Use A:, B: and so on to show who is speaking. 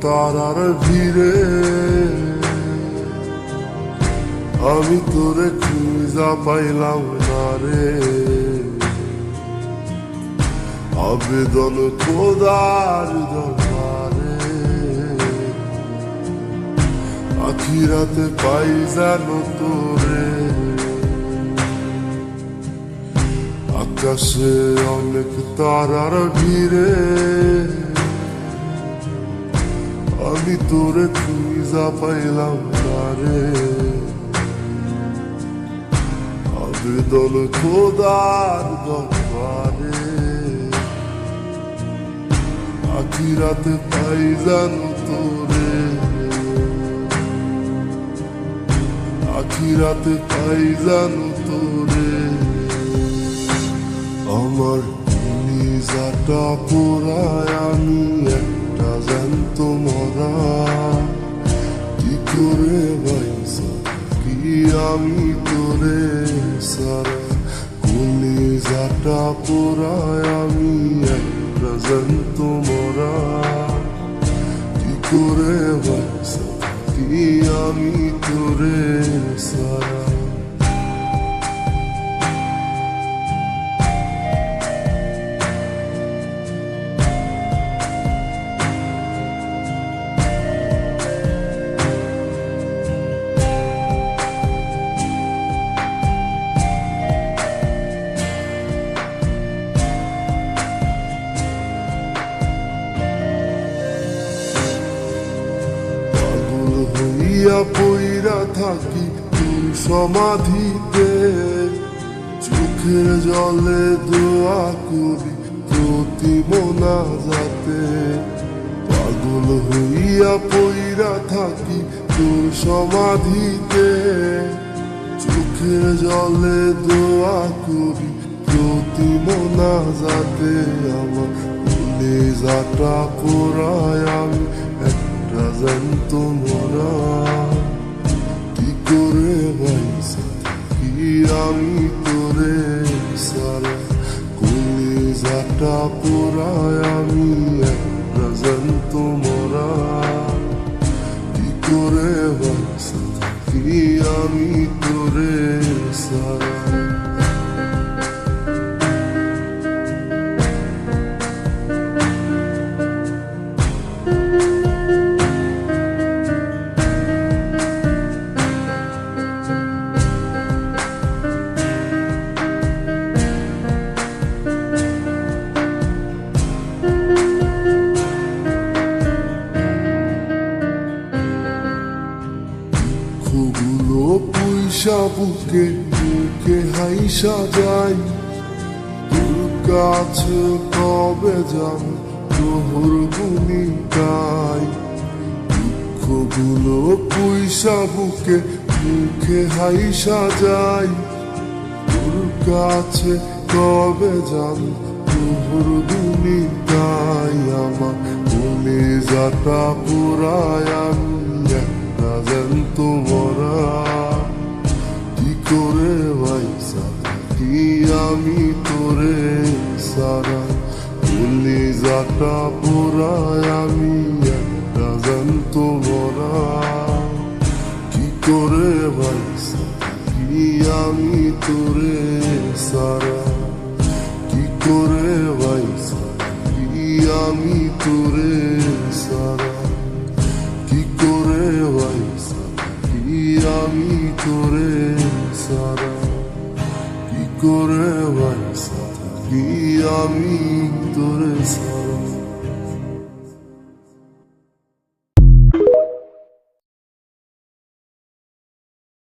A: তারার ভিড়ে আমি তোরে খুঁজা পাইলাম না রে। আবেদন খোদার দরবারে আখিরাতে পাই জানো তোরে। আকাশে অনেক তারার ভিড়ে আমি তোরে খুঁজা পাইলাম না রে। আবেদন খোদার দরবারে আখিরাতে পাই জানো তোরে। আখিরাতে পাই জানো তোরে। আমার নিজাটা পোড়ায় আমি একটা জ্যান্ত মরা। কি করে বাইসা কি আমি তোরে সারা। নিজাটা পোড়ায় আমি একটা জ্যান্ত মরা। কি করে বাইসা কি আমি তোরে সারা। পইরা থাকি তোর সমাধিতে চোখের জলে দোয়া করি প্রতি মোনাজাতে। পাগল হইয়া পইরা থাকি তোর সমাধিতে চোখের জলে দোয়া করি প্রতি মোনাজাতে। আমার কলিজাটা পোড়ায় আমি একটা জ্যান্ত মরা। কি করে বাইসা কি আমি তোরে সারা। কলিজাটা পোড়ায় আমি একটা জ্যান্ত মরা। কি করে বাইসা কি আমি তোরে সারা। দুঃখগুলো পয়সা বুকে বুকে হাইসা যাই তোর কাছে কবে যান তোর গুনি গাই। দুঃখগুলো পয়সা বুকে বুকে হাইসা যাই তোর কাছে কবে যান তোর গুনি গাই। আমার কলিজাটা পোড়ায় আমি একটা জ্যান্ত মরা। কি করে বাইসা কি আমি তোরে সারা। কলিজাটা পোড়ায় আমি একটা জ্যান্ত মরা। কি করে বাইসা কি আমি তোরে সারা। কি করে বাইসা কি আমি তোরে সারা। কি করে বাইসা কি আমি তোরে সারা। কি করে বাইসা কি আমি তোরে সারা।